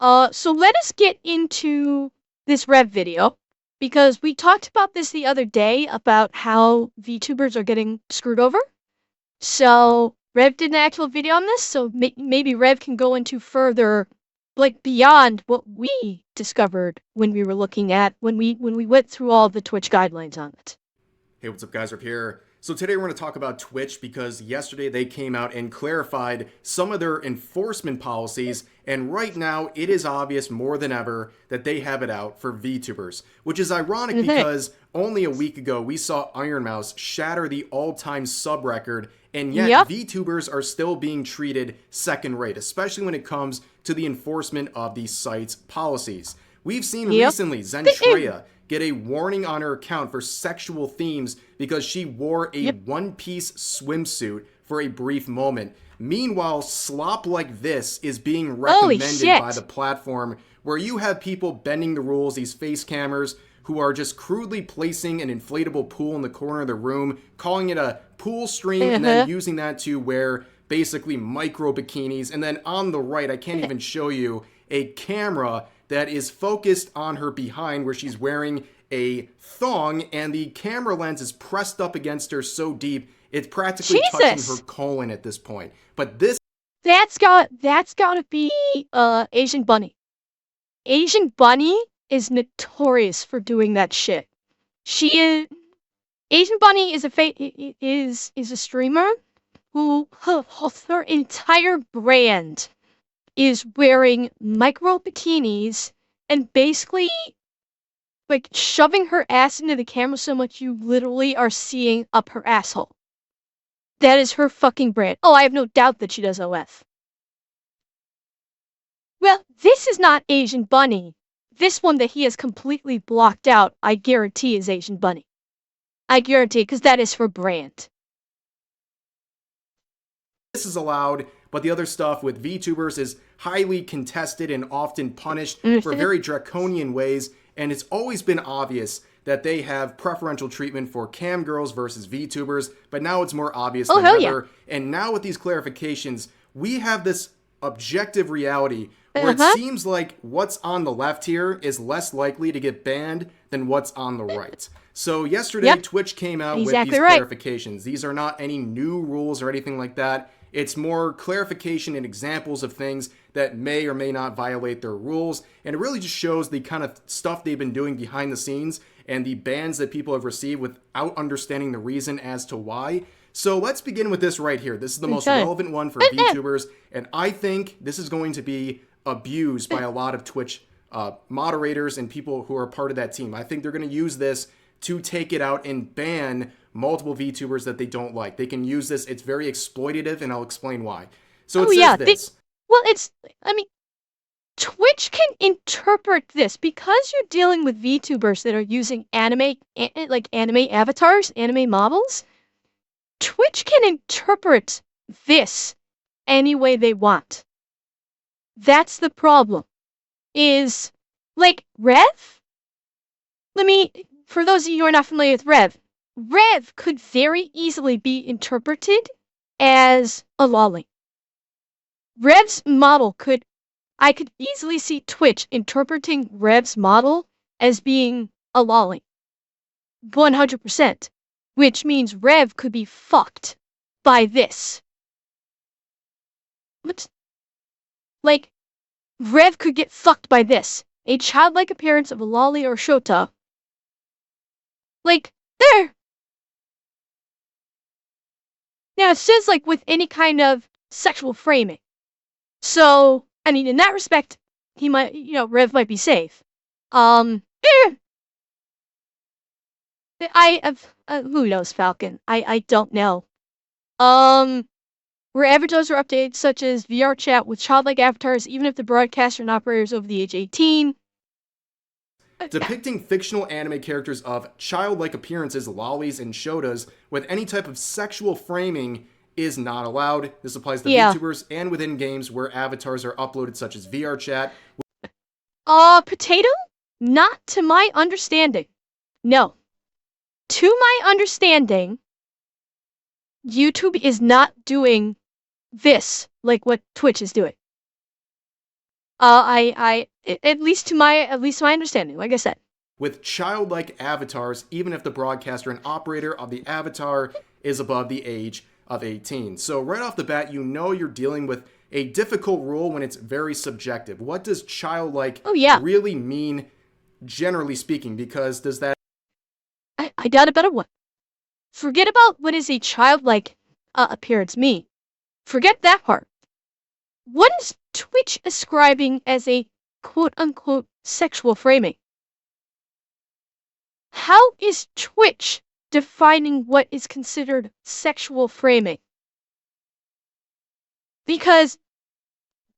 So let us get into this Rev video, because we talked about this the other day about how VTubers are getting screwed over. So Rev did an actual video on this, so maybe Rev can go into further, like beyond what we discovered when we were looking at, when we went through all the Twitch guidelines on it. Hey, what's up guys, Rip here. So today we're going to talk about Twitch because yesterday they came out and clarified some of their enforcement policies, and right now it is obvious more than ever that they have it out for VTubers, which is ironic because only a week ago we saw Iron Mouse shatter the all-time sub record, and yet VTubers are still being treated second rate, especially when it comes to the enforcement of the site's policies. We've seen recently Zentreya get a warning on her account for sexual themes because she wore a one-piece swimsuit for a brief moment. Meanwhile, slop like this is being recommended by the platform, where you have people bending the rules, these face cammers, who are just crudely placing an inflatable pool in the corner of the room, calling it a pool stream, and then using that to wear basically micro bikinis. And then on the right, I can't even show you, a camera that is focused on her behind, where she's wearing a thong and the camera lens is pressed up against her so deep it's practically touching her colon at this point. But that's gotta be Asian Bunny. Asian Bunny is notorious for doing that shit. Asian Bunny is a streamer who her entire brand is wearing micro bikinis and basically like shoving her ass into the camera so much you literally are seeing up her asshole. That is her fucking brand. Oh, I have no doubt that she does OF. Well, this is not Asian Bunny. This one that he has completely blocked out, I guarantee, is Asian Bunny. I guarantee, because that is her brand. This is allowed, but the other stuff with VTubers is highly contested and often punished for very draconian ways, and it's always been obvious that they have preferential treatment for cam girls versus VTubers, but now it's more obvious than ever. And now with these clarifications, we have this objective reality where it seems like what's on the left here is less likely to get banned than what's on the right. So yesterday, Twitch came out with these clarifications. These are not any new rules or anything like that. It's more clarification and examples of things that may or may not violate their rules. And it really just shows the kind of stuff they've been doing behind the scenes and the bans that people have received without understanding the reason as to why. So let's begin with this right here. This is the most relevant one for VTubers. And I think this is going to be abused by a lot of Twitch moderators and people who are part of that team. I think they're going to use this to take it out and ban multiple VTubers that they don't like. They can use this. It's very exploitative, and I'll explain why. So it says this. Twitch can interpret this because you're dealing with VTubers that are using anime avatars, anime models. Twitch can interpret this any way they want. That's the problem. Is, like, Rev? For those of you who are not familiar with Rev could very easily be interpreted as a lolly. Rev's model I could easily see Twitch interpreting Rev's model as being a lolly. 100%. Which means Rev could be fucked by this. What? Like, Rev could get fucked by this. A childlike appearance of a lolly or shota. Like, there! Now, it says, like, with any kind of sexual framing. So, I mean, in that respect, he might, Rev might be safe. I have, who knows, Falcon? I don't know. Where avatars are updated, such as VR chat with childlike avatars, even if the broadcaster and operator is over the age 18. Depicting fictional anime characters of childlike appearances, lollies, and shotas with any type of sexual framing is not allowed. This applies to VTubers and within games where avatars are uploaded, such as VR chat. Potato? Not to my understanding. No. To my understanding, YouTube is not doing this like what Twitch is doing. At least to my understanding, like I said. With childlike avatars, even if the broadcaster and operator of the avatar is above the age of 18. So right off the bat, you know you're dealing with a difficult rule when it's very subjective. What does childlike really mean, generally speaking? Because does that... I doubt a better one. Forget about what is a childlike appearance mean. Forget that part. What is Twitch ascribing as a quote-unquote sexual framing? How is Twitch defining what is considered sexual framing? Because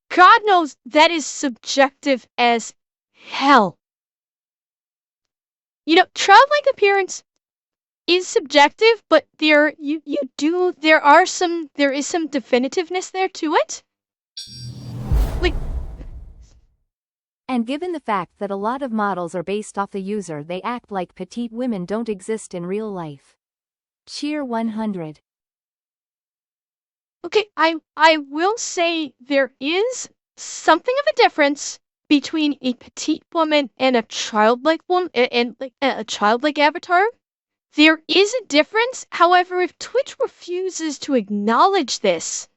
God knows that is subjective as hell. You know, childlike appearance is subjective, but there is some definitiveness there to it. Like, and given the fact that a lot of models are based off the user, they act like petite women don't exist in real life. Cheer 100. Okay, I will say there is something of a difference between a petite woman and a childlike woman and like a childlike avatar. There is a difference. However, if Twitch refuses to acknowledge this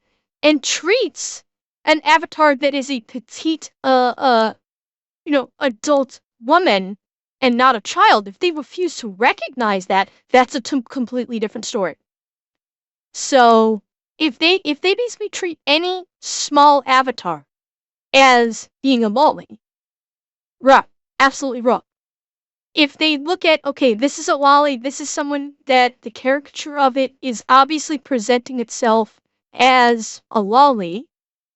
and treats an avatar that is a petite adult woman and not a child, if they refuse to recognize that, that's a completely different story. So if they basically treat any small avatar as being a molly, right, absolutely wrong. If they look at, okay, this is a lolly, this is someone that the caricature of it is obviously presenting itself as a lolly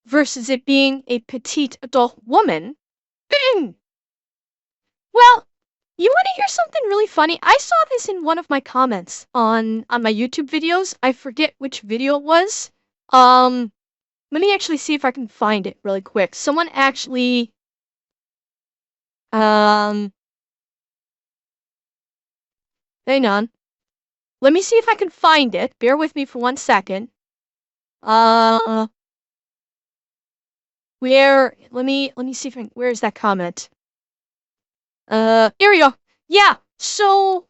versus it being a petite adult woman, well, you want to hear something really funny? I saw this in one of my comments on my YouTube videos. I forget which video it was. Let me actually see if I can find it really quick. Someone actually, hang on. Let me see if I can find it. Bear with me for 1 second. Let me see if where is that comment? Here we go. Yeah, so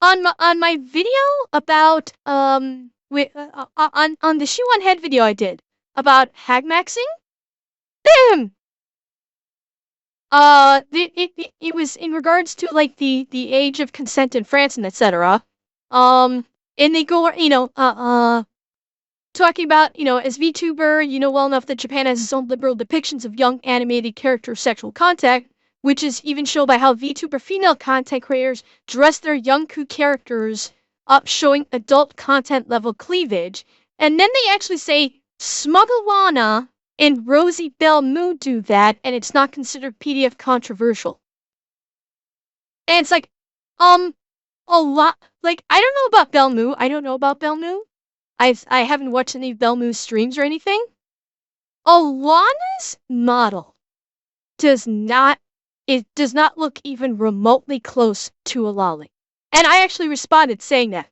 on my video about on the shoe on head video I did about hag maxing, it was in regards to like the age of consent in France and etc. And they go, talking about, as VTuber, you know well enough that Japan has its own liberal depictions of young animated character sexual contact, which is even shown by how VTuber female content creators dress their young characters up, showing adult content level cleavage. And then they actually say Smugglewana and Rosie Belle Moo do that, and it's not considered PDF controversial. And it's like, a lot, like, I don't know about Belle Moo. I don't know about Belle Moo. I haven't watched any of Belle Moo's streams or anything. Alana's model does not look even remotely close to a lolly. And I actually responded saying that.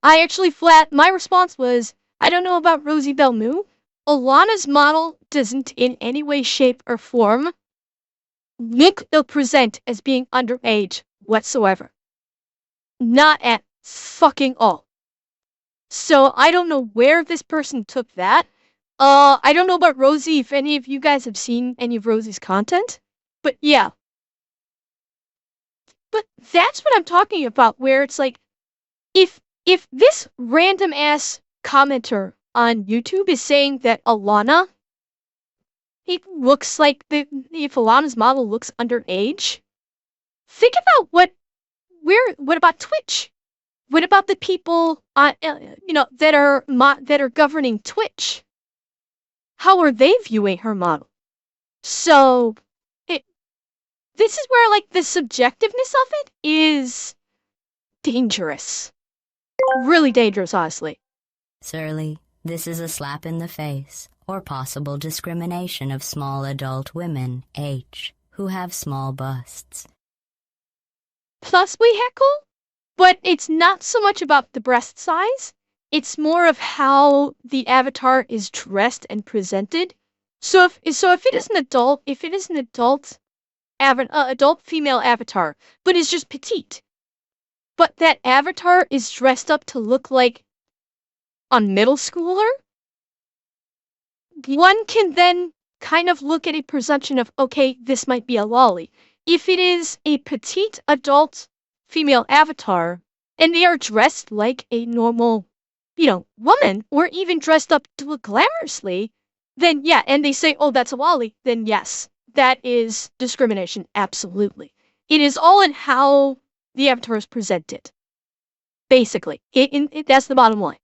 My response was, I don't know about Rosie Belle Moo. Alana's model doesn't in any way, shape, or form look or present as being underage whatsoever. Not at fucking all. So I don't know where this person took that. I don't know about Rosie, if any of you guys have seen any of Rosie's content. But yeah. But that's what I'm talking about, where it's like, if this random ass commenter on YouTube is saying that Alana, if Alana's model looks underage, think about what about Twitch? What about the people that are governing Twitch? How are they viewing her model? So this is where like the subjectiveness of it is dangerous. Really dangerous, honestly. Surly, this is a slap in the face, or possible discrimination of small adult women, H, who have small busts. Plus we heckle, but it's not so much about the breast size. It's more of how the avatar is dressed and presented. So if it is an adult, adult female avatar, but is just petite, but that avatar is dressed up to look like a middle schooler, one can then kind of look at a presumption of, okay, this might be a lolly. If it is a petite adult female avatar, and they are dressed like a normal, woman, or even dressed up to look glamorously, then yeah, and they say, oh, that's a lolly, then yes, that is discrimination, absolutely. It is all in how the avatar is presented, basically. That's the bottom line.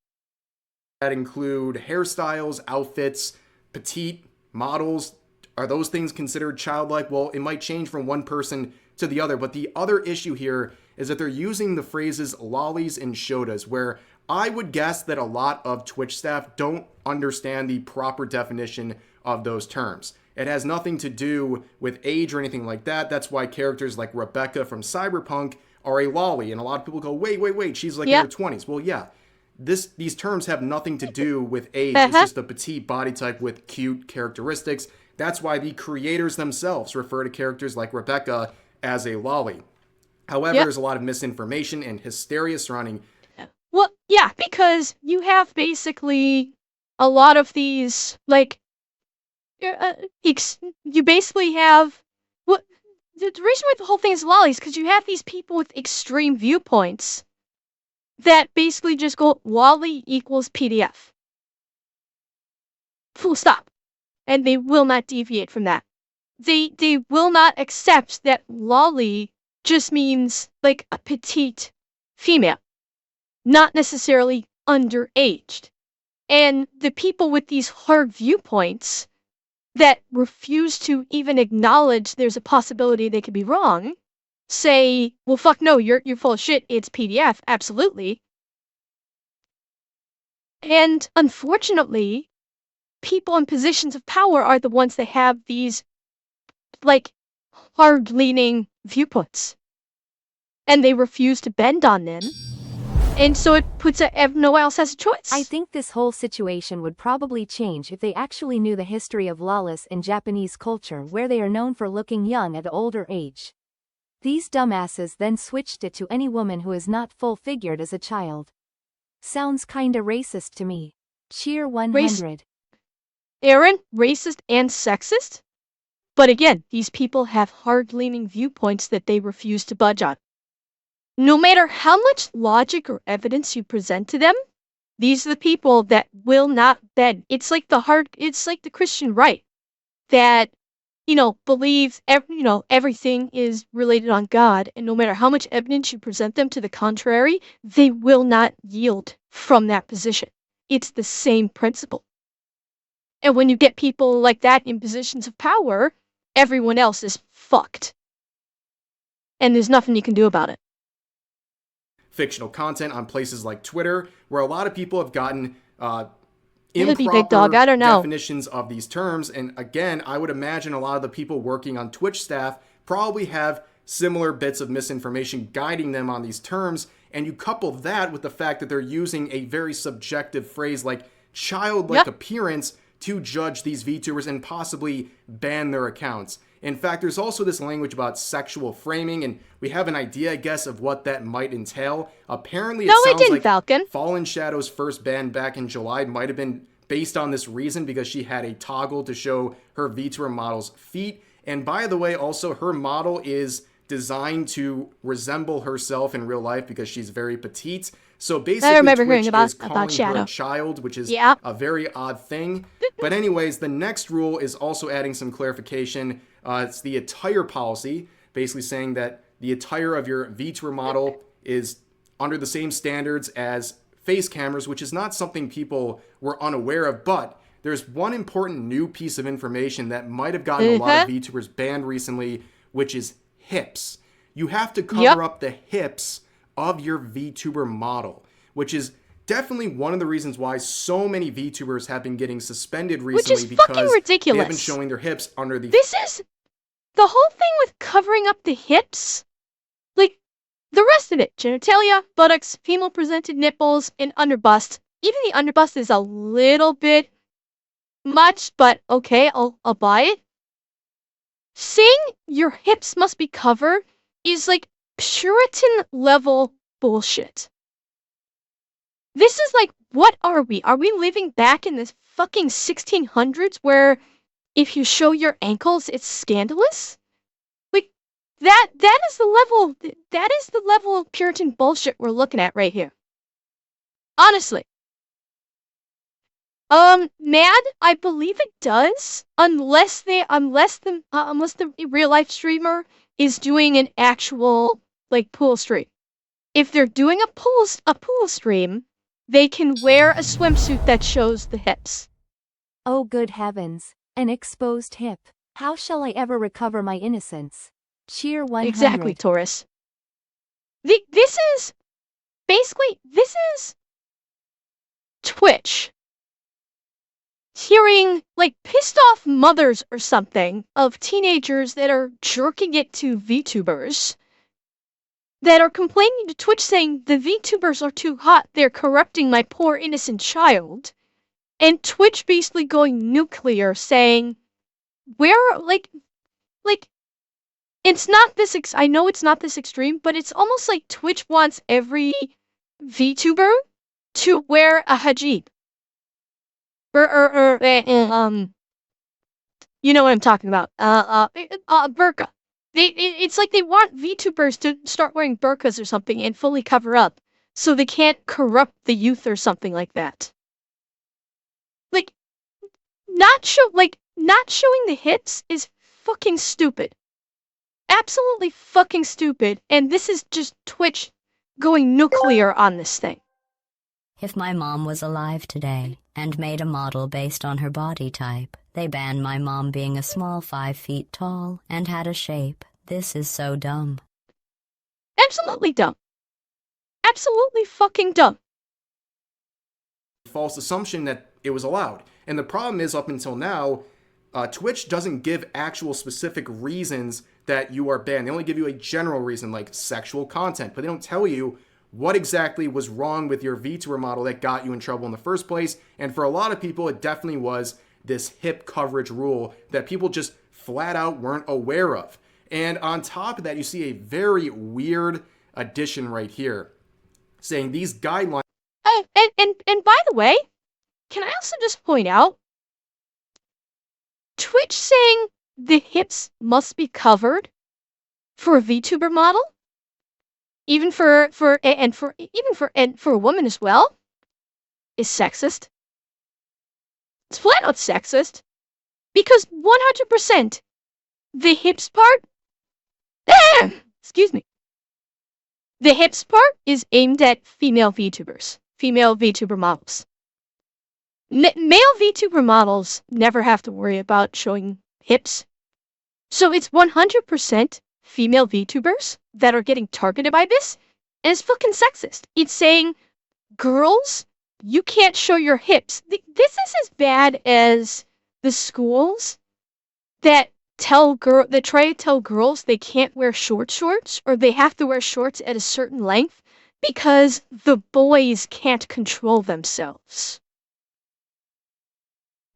That include hairstyles, outfits, petite models. Are those things considered childlike? Well, it might change from one person to the other, but the other issue here is that they're using the phrases lollies and shotas, where I would guess that a lot of Twitch staff don't understand the proper definition of those terms. It has nothing to do with age or anything like that. That's why characters like Rebecca from Cyberpunk are a lolly, and a lot of people go, wait, she's like in her 20s. Well, yeah. These terms have nothing to do with age. It's just a petite body type with cute characteristics. That's why the creators themselves refer to characters like Rebecca as a lolly. However, there's a lot of misinformation and hysteria surrounding. Well, yeah, because you have basically a lot of these, like, you basically have, the reason why the whole thing is lollies is because you have these people with extreme viewpoints that basically just go lolly equals PDF. Full stop. And they will not deviate from that. They will not accept that lolly just means like a petite female, not necessarily underaged. And the people with these hard viewpoints that refuse to even acknowledge there's a possibility they could be wrong say, well, fuck no, you're full of shit, it's PDF, absolutely. And unfortunately, people in positions of power are the ones that have these, like, hard-leaning viewpoints. And they refuse to bend on them. And so it puts no one else has a choice. I think this whole situation would probably change if they actually knew the history of lollies in Japanese culture, where they are known for looking young at older age. These dumbasses then switched it to any woman who is not full-figured as a child. Sounds kinda racist to me. Cheer 100. Aaron, racist and sexist? But again, these people have hard-leaning viewpoints that they refuse to budge on. No matter how much logic or evidence you present to them, these are the people that will not bend. It's like the Christian right that, believes everything is related on God, and no matter how much evidence you present them to the contrary, they will not yield from that position. It's the same principle. And when you get people like that in positions of power, everyone else is fucked. And there's nothing you can do about it. Fictional content on places like Twitter, where a lot of people have gotten Maybe big dog, I don't know. definitions of these terms. And again, I would imagine a lot of the people working on Twitch staff probably have similar bits of misinformation guiding them on these terms. And you couple that with the fact that they're using a very subjective phrase like childlike appearance to judge these VTubers and possibly ban their accounts. In fact, there's also this language about sexual framing, and we have an idea, I guess, of what that might entail. Apparently, it sounds like Falcon. Fallen Shadow's first ban back in July might have been based on this reason because she had a toggle to show her VTuber model's feet. And by the way, also, her model is designed to resemble herself in real life because she's very petite. So basically, I remember Twitch hearing is about calling Shadow. her a child, which is a very odd thing. But anyways, the next rule is also adding some clarification. It's the attire policy, basically saying that the attire of your VTuber model is under the same standards as face cameras, which is not something people were unaware of. But there's one important new piece of information that might have gotten a lot of VTubers banned recently, which is hips. You have to cover up the hips of your VTuber model, which is definitely one of the reasons why so many VTubers have been getting suspended recently, which is fucking ridiculous. They have been showing their hips under the... This is... The whole thing with covering up the hips, like, the rest of it, genitalia, buttocks, female-presented nipples, and underbust. Even the underbust is a little bit much, but okay, I'll buy it. Saying your hips must be covered is like Puritan level bullshit. This is like, what are we? Are we living back in the fucking 1600s where if you show your ankles, it's scandalous? Like, that is the level of Puritan bullshit we're looking at right here. Honestly. Mad, I believe it does, unless the real life streamer is doing an actual like pool stream. If they're doing a pool stream, they can wear a swimsuit that shows the hips. Oh good heavens, an exposed hip. How shall I ever recover my innocence? Cheer 100. Exactly, Taurus. This is Twitch hearing like pissed off mothers or something of teenagers that are jerking it to VTubers that are complaining to Twitch saying the VTubers are too hot, they're corrupting my poor innocent child. And Twitch basically going nuclear saying, where, like, it's not this, I know it's not this extreme, but it's almost like Twitch wants every VTuber to wear a hijab. You know what I'm talking about. Burqa. It's like they want VTubers to start wearing burqas or something and fully cover up, so they can't corrupt the youth or something like that. Like, not showing the hips is fucking stupid. Absolutely fucking stupid, and this is just Twitch going nuclear on this thing. If my mom was alive today and made a model based on her body type, they banned my mom being a small 5 feet tall and had a shape. This is so dumb. Absolutely dumb. Absolutely fucking dumb. False assumption that it was allowed. And the problem is, up until now, Twitch doesn't give actual specific reasons that you are banned. They only give you a general reason, like sexual content, but they don't tell you what exactly was wrong with your VTuber model that got you in trouble in the first place. And for a lot of people, it definitely was this hip coverage rule that people just flat out weren't aware of. And on top of that, you see a very weird addition right here, saying these guidelines. And by the way, can I also just point out, Twitch saying the hips must be covered for a VTuber model, even for a woman as well, is sexist. It's flat out sexist, because 100% the hips part, excuse me, the hips part is aimed at female VTubers, female VTuber models. Male VTuber models never have to worry about showing hips. So it's 100% female VTubers that are getting targeted by this, and it's fucking sexist. It's saying, girls, you can't show your hips. This is as bad as the schools that try to tell girls they can't wear shorts, or they have to wear shorts at a certain length because the boys can't control themselves.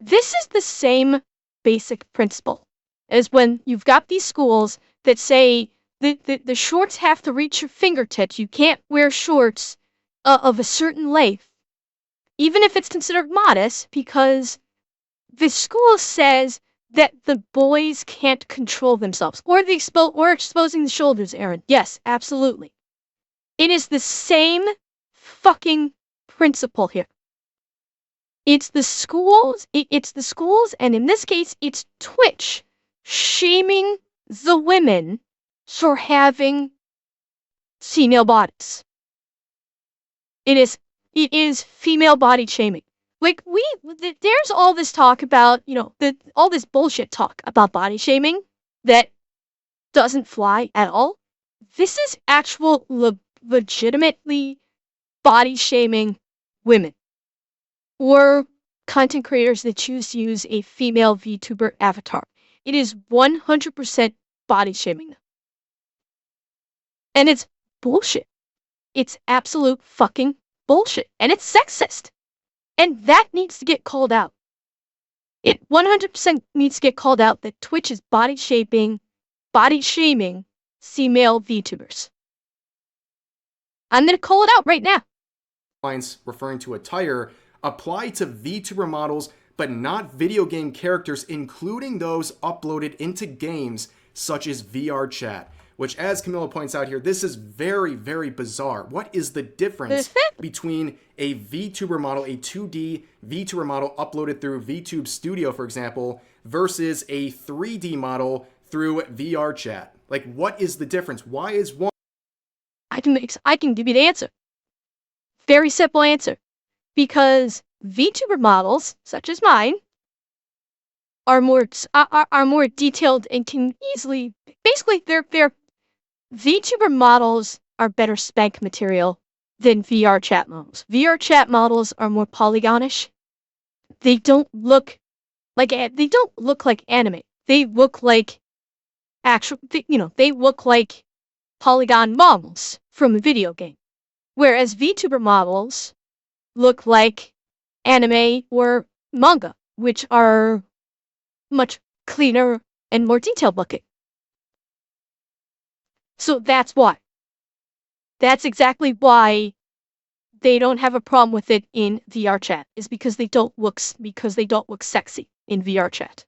This is the same basic principle as when you've got these schools that say the shorts have to reach your fingertips. You can't wear shorts of a certain length, even if it's considered modest, because the school says that the boys can't control themselves. Or exposing the shoulders, Aaron. Yes, absolutely. It is the same fucking principle here. It's the schools, and in this case, it's Twitch shaming the women for having female bodies. It is female body shaming. Like, there's all this talk about, all this bullshit talk about body shaming that doesn't fly at all. This is actual legitimately body shaming women, or content creators that choose to use a female VTuber avatar. It is 100% body shaming them. And it's bullshit. It's absolute fucking bullshit. And it's sexist. And that needs to get called out. It 100% needs to get called out that Twitch is body shaming female VTubers. I'm going to call it out right now. Lines referring to attire apply to VTuber models, but not video game characters, including those uploaded into games such as VR chat. Which, as Camilla points out here, this is very, very bizarre. What is the difference between a VTuber model, a 2D VTuber model uploaded through VTube Studio, for example, versus a 3D model through VR chat? Like, what is the difference? Why is one? I can give you the answer. Very simple answer. Because VTuber models, such as mine, are more detailed and can easily, basically, they're VTuber models are better spank material than VR chat models. VR chat models are more polygonish. They don't look like anime. They look like they look like polygon models from a video game. Whereas VTuber models look like anime or manga, which are much cleaner and more detailed looking. So that's why. That's exactly why they don't have a problem with it in VR chat, is because they don't look sexy in VR chat.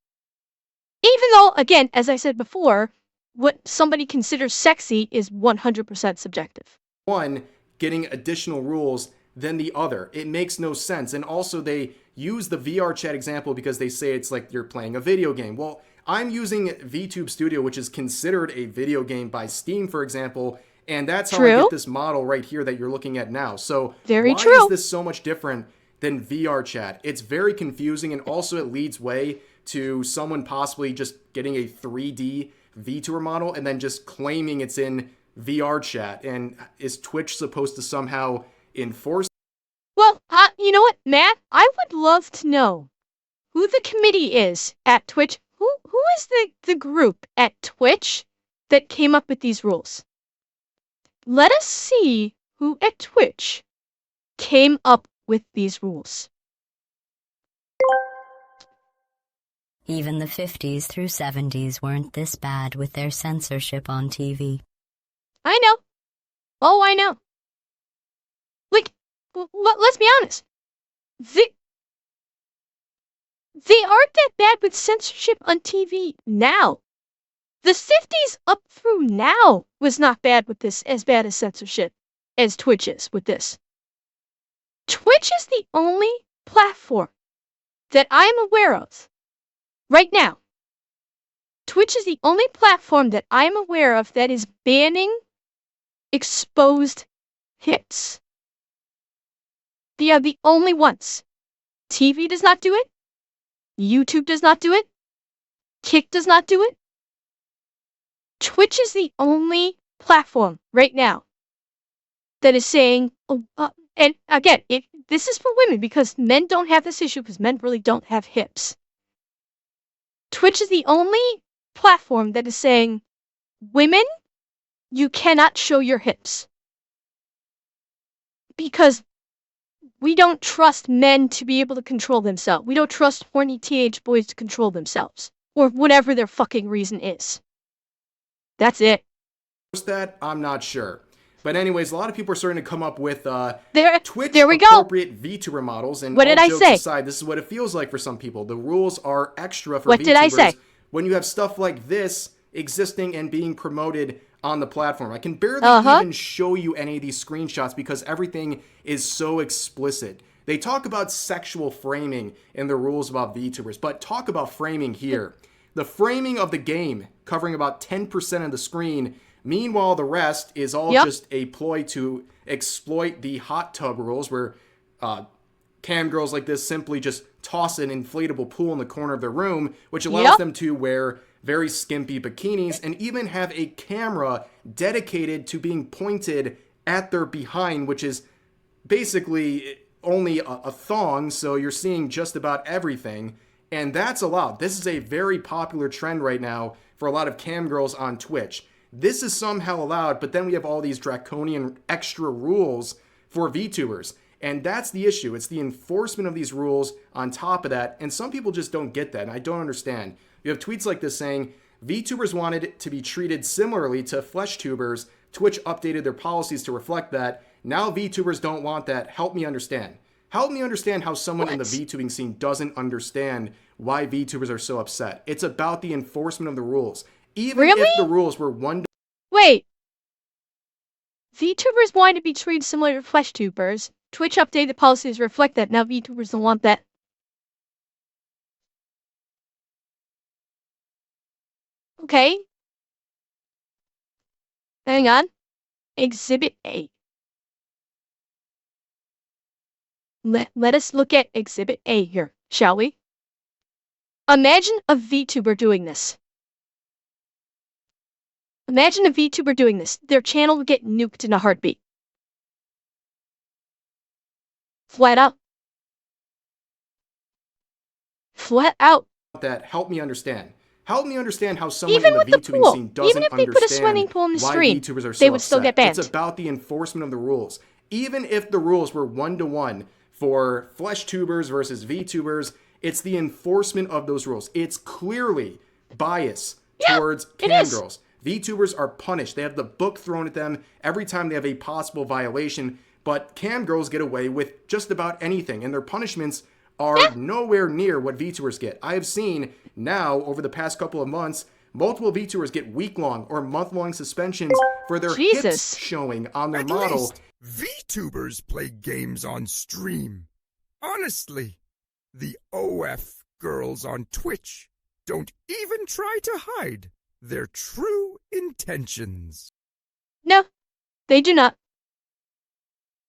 Even though, again, as I said before, what somebody considers sexy is 100% subjective. One getting additional rules than the other. It makes no sense. And also they use the VR chat example because they say it's like you're playing a video game. Well, I'm using VTube Studio, which is considered a video game by Steam, for example, and that's how I get this model right here that you're looking at now. So why is this so much different than VR chat? It's very confusing, and also it leads way to someone possibly just getting a 3D VTuber model and then just claiming it's in VR chat. And is Twitch supposed to somehow enforce? Well, you know what, Matt? I would love to know who the committee is at Twitch. Who is the group at Twitch that came up with these rules? Let us see who at Twitch came up with these rules. Even the 50s through 70s weren't this bad with their censorship on TV. I know. Oh, I know. Like, let's be honest. They aren't that bad with censorship on TV now. The 50s up through now was not bad with this, as bad as censorship as Twitch is with this. Twitch is the only platform that I'm aware of right now. Twitch is the only platform that I'm aware of that is banning exposed hits. They are the only ones. TV does not do it. YouTube does not do it. Kick does not do it. Twitch is the only platform right now that is saying, and again, this is for women because men don't have this issue because men really don't have hips. Twitch is the only platform that is saying, women, you cannot show your hips. Because we don't trust men to be able to control themselves. We don't trust horny teenage boys to control themselves. Or whatever their fucking reason is. That's it. That, I'm not sure. But anyways, a lot of people are starting to come up with Twitch there we go. appropriate VTuber models. And what did I say? Aside, this is what it feels like for some people. The rules are extra for what VTubers. Did I say? When you have stuff like this existing and being promoted on the platform. I can barely even show you any of these screenshots because everything is so explicit. They talk about sexual framing in the rules about VTubers, but talk about framing here. The framing of the game covering about 10% of the screen. Meanwhile, the rest is all just a ploy to exploit the hot tub rules where cam girls like this simply just toss an inflatable pool in the corner of their room, which allows them to wear very skimpy bikinis and even have a camera dedicated to being pointed at their behind, which is basically only a thong, so you're seeing just about everything. And that's allowed. This is a very popular trend right now for a lot of cam girls on Twitch. This is somehow allowed, but then we have all these draconian extra rules for VTubers. And that's the issue. It's the enforcement of these rules on top of that. And some people just don't get that. And I don't understand. You have tweets like this saying, VTubers wanted to be treated similarly to flesh tubers. Twitch updated their policies to reflect that. Now VTubers don't want that. Help me understand. Help me understand how someone in the VTubing scene doesn't understand why VTubers are so upset. It's about the enforcement of the rules. Even if the rules were one... Wait. VTubers wanted to be treated similar to flesh tubers. Twitch updated policies to reflect that. Now VTubers don't want that. Okay. Hang on. Exhibit A. Let us look at Exhibit A here, shall we? Imagine a VTuber doing this. Imagine a VTuber doing this. Their channel would get nuked in a heartbeat. Flat out. Flat out. That help me understand. Help me understand how someone in the VTubing scene doesn't understand put a swimming pool in the why stream, VTubers are so they would still upset. get banned. It's about the enforcement of the rules. Even if the rules were 1-to-1 for flesh tubers versus VTubers, it's the enforcement of those rules. It's clearly bias towards cam girls. VTubers are punished. They have the book thrown at them every time they have a possible violation, but cam girls get away with just about anything, and their punishments are nowhere near what VTubers get. I have seen now, over the past couple of months, multiple VTubers get week-long or month-long suspensions for their hips showing on their model. VTubers play games on stream. Honestly, the OF girls on Twitch don't even try to hide their true intentions. No, they do not.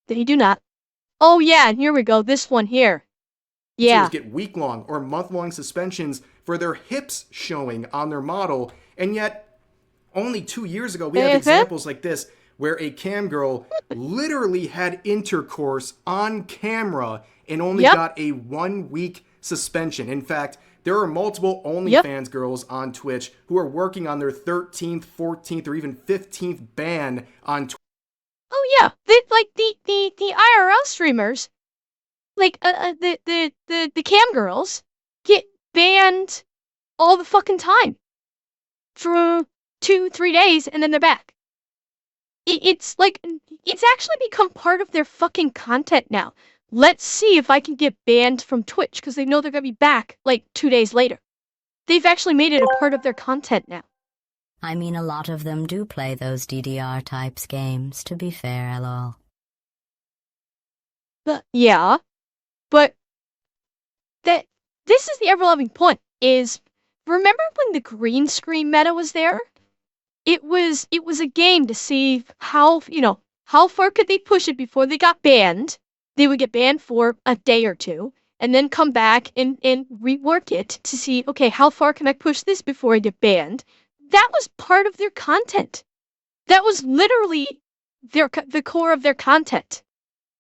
They do not. Oh yeah, and here we go. This one here. Yeah. Get week-long or month-long suspensions for their hips showing on their model, and yet only 2 years ago we have examples like this where a cam girl literally had intercourse on camera and only got a 1-week suspension. In fact, there are multiple OnlyFans girls on Twitch who are working on their 13th, 14th, or even 15th ban on Twitch. Oh yeah, the IRL streamers, like the cam girls, get banned all the fucking time for 2-3 days, and then they're back. It's like, it's actually become part of their fucking content now. Let's see if I can get banned from Twitch, because they know they're gonna be back like 2 days later. They've actually made it a part of their content now. I mean, a lot of them do play those DDR types games, to be fair, lol. Yeah, but this is the ever-loving point, is, remember when the green screen meta was there? It was a game to see how, how far could they push it before they got banned. They would get banned for a day or two, and then come back and rework it to see, okay, how far can I push this before I get banned? That was part of their content. That was literally the core of their content.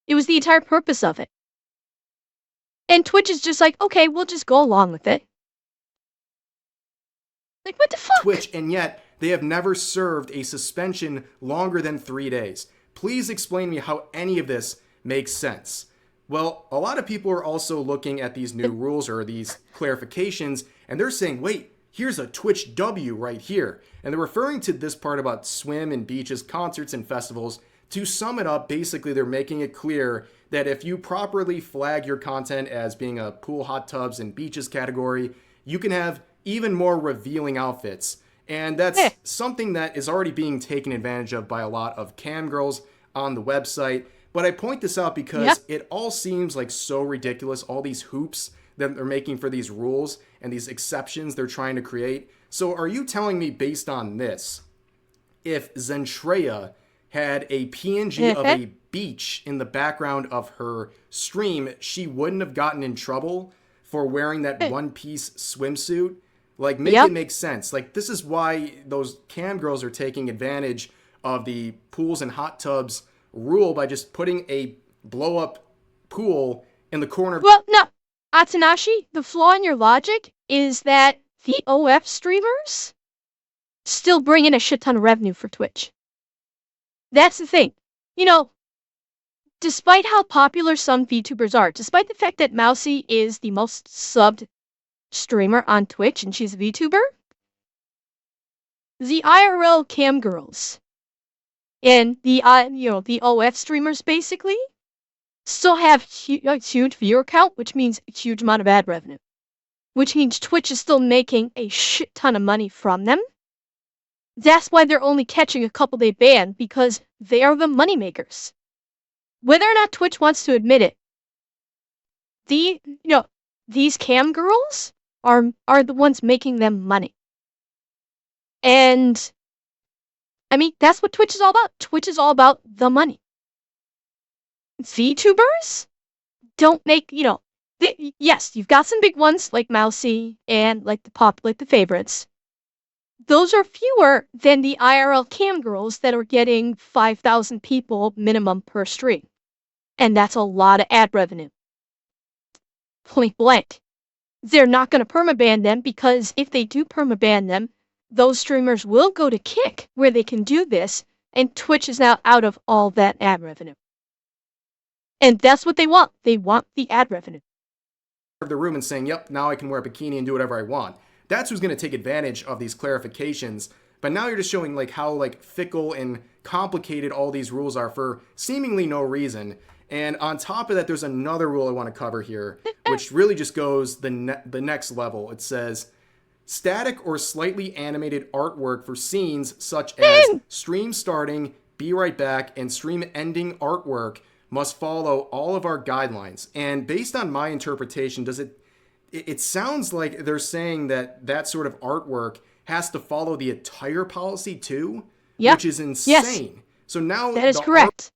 It was the entire purpose of it. And Twitch is just like, okay, we'll just go along with it. Like, what the fuck? Twitch, and yet they have never served a suspension longer than 3 days. Please explain to me how any of this makes sense. Well, a lot of people are also looking at these new rules or these clarifications, and they're saying, wait, here's a Twitch W right here. And they're referring to this part about swim and beaches, concerts and festivals. To sum it up, basically they're making it clear that if you properly flag your content as being a pool, hot tubs, and beaches category, you can have even more revealing outfits. And that's something that is already being taken advantage of by a lot of cam girls on the website. But I point this out because it all seems like so ridiculous, all these hoops that they're making for these rules and these exceptions they're trying to create. So are you telling me, based on this, if Zentreya had a PNG of a beach in the background of her stream, she wouldn't have gotten in trouble for wearing that one-piece swimsuit? Like, make it make sense. Like, this is why those cam girls are taking advantage of the pools and hot tubs rule by just putting a blow-up pool in the corner. Well, no. Atanashi, the flaw in your logic is that the OF streamers still bring in a shit ton of revenue for Twitch. That's the thing. despite how popular some VTubers are, despite the fact that Mousy is the most subbed streamer on Twitch and she's a VTuber, the IRL cam girls and the the OF streamers basically still have a huge viewer count, which means a huge amount of ad revenue, which means Twitch is still making a shit ton of money from them. That's why they're only catching a couple they ban, because they are the moneymakers. Whether or not Twitch wants to admit it, these cam girls are the ones making them money. And I mean, that's what Twitch is all about. Twitch is all about the money. VTubers don't make, yes, you've got some big ones like Mousy and like the favorites. Those are fewer than the IRL cam girls that are getting 5,000 people minimum per stream. And that's a lot of ad revenue. Point blank. They're not going to permaban them, because if they do permaban them, those streamers will go to Kick, where they can do this, and Twitch is now out of all that ad revenue. And that's what they want. They want the ad revenue. The room and saying, yep, now I can wear a bikini and do whatever I want. That's who's going to take advantage of these clarifications. But now you're just showing like how like fickle and complicated all these rules are for seemingly no reason. And on top of that, there's another rule I want to cover here, which really just goes the next level. It says, static or slightly animated artwork for scenes such as stream starting, be right back, and stream ending artwork must follow all of our guidelines. And based on my interpretation, it sounds like they're saying that sort of artwork has to follow the entire policy too, which is insane. Yes. So now that is correct.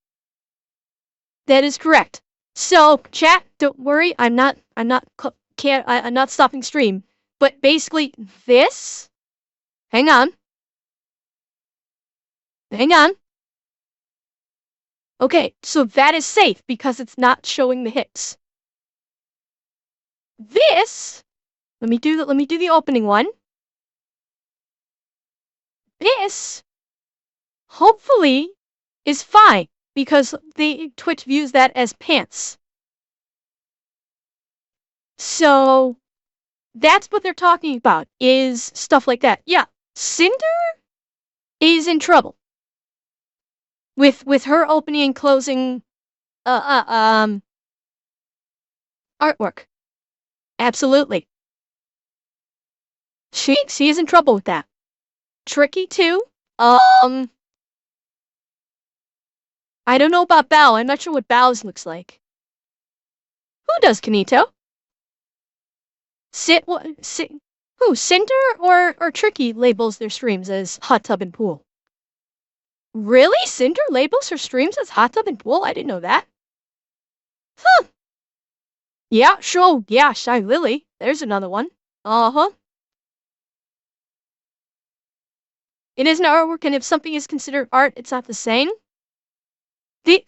That is correct. So chat, don't worry, I'm not stopping stream. But basically this, hang on. Okay, so that is safe because it's not showing the hits. This, let me do the opening one. This, hopefully, is fine because Twitch views that as pants. So that's what they're talking about, is stuff like that. Yeah, Cinder is in trouble with her opening and closing artwork. Absolutely. She is in trouble with that. Tricky too. I don't know about Bao. I'm not sure what Bao's looks like. Who does Kanito? Who? Cinder or Tricky labels their streams as hot tub and pool? Really? Cinder labels her streams as hot tub and pool? I didn't know that. Huh. Yeah, sure. Yeah, Shy Lily. There's another one. Uh-huh. It is an artwork, and if something is considered art, it's not the same. The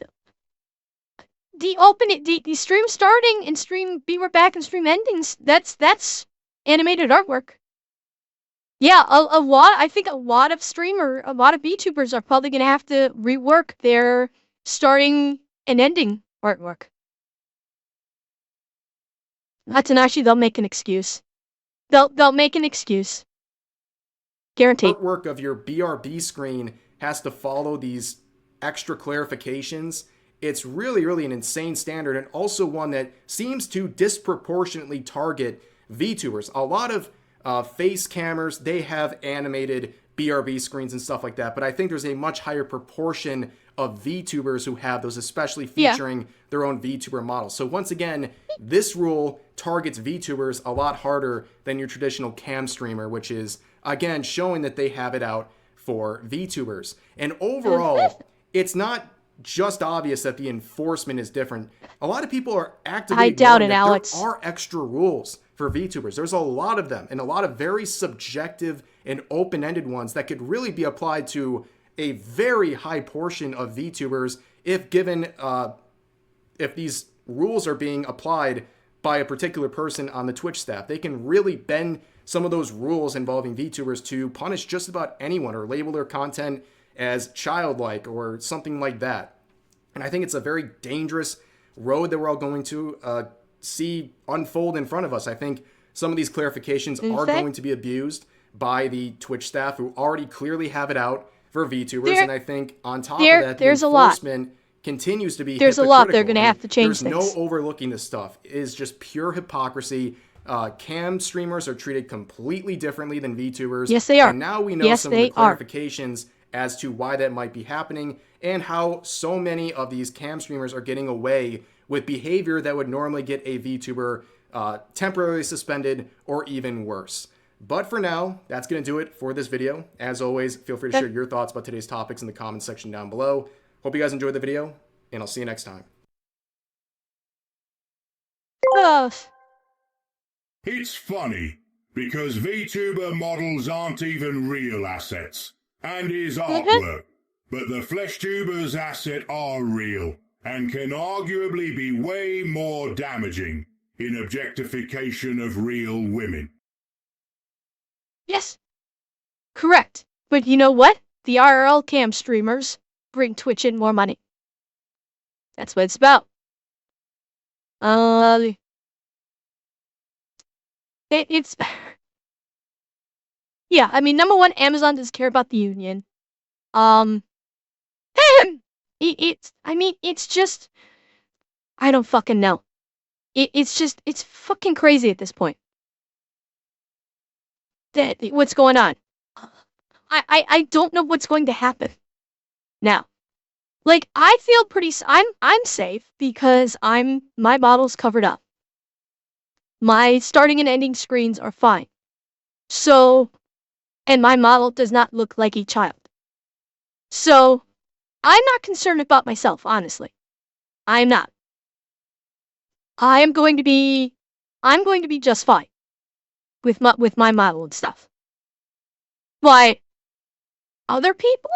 stream starting and stream be right back and stream endings, that's animated artwork. Yeah, I think a lot of VTubers are probably gonna have to rework their starting and ending artwork. Hatanashi, they'll make an excuse. They'll make an excuse. Guaranteed. Artwork of your BRB screen has to follow these extra clarifications. It's really, really an insane standard, and also one that seems to disproportionately target VTubers. A lot of face cammers, they have animated BRB screens and stuff like that, but I think there's a much higher proportion of VTubers who have those, especially featuring their own VTuber models. So once again, this rule targets VTubers a lot harder than your traditional cam streamer, which is, again, showing that they have it out for VTubers. And overall, it's not just obvious that the enforcement is different. A lot of people are actively ignoring that Alex. There are extra rules for VTubers. There's a lot of them, and a lot of very subjective and open-ended ones that could really be applied to a very high portion of VTubers if given, if these rules are being applied by a particular person on the Twitch staff. They can really bend some of those rules involving VTubers to punish just about anyone or label their content as childlike or something like that. And I think it's a very dangerous road that we're all going to see unfold in front of us. I think some of these clarifications are going to be abused by the Twitch staff who already clearly have it out for VTubers. And I think on top of that, the enforcement continues to be there's a lot they're going to have to change. There's no overlooking this stuff. It is just pure hypocrisy. Cam streamers are treated completely differently than VTubers. Yes, they are. And now we know some of the clarifications as to why that might be happening and how so many of these cam streamers are getting away with behavior that would normally get a VTuber temporarily suspended or even worse. But for now, that's going to do it for this video. As always, feel free to share your thoughts about today's topics in the comments section down below. Hope you guys enjoyed the video, and I'll see you next time. It's funny, because VTuber models aren't even real assets, and is artwork. But the FleshTubers asset are real, and can arguably be way more damaging in objectification of real women. Yes, correct. But you know what? The IRL cam streamers bring Twitch in more money. That's what it's about. Yeah, I mean, number one, Amazon doesn't care about the union. It's just, I don't fucking know. It's fucking crazy at this point. What's going on? I don't know what's going to happen now. Like, I feel I'm safe because my model's covered up. My starting and ending screens are fine. So, and my model does not look like a child. So, I'm not concerned about myself, honestly. I'm not. I'm going to be just fine with my model and stuff. But other people?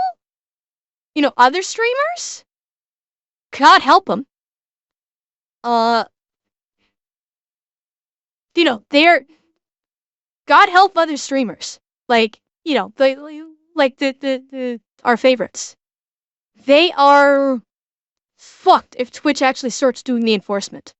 You know, other streamers? God help them. You know, God help other streamers. Like, you know, like our favorites. They are fucked if Twitch actually starts doing the enforcement.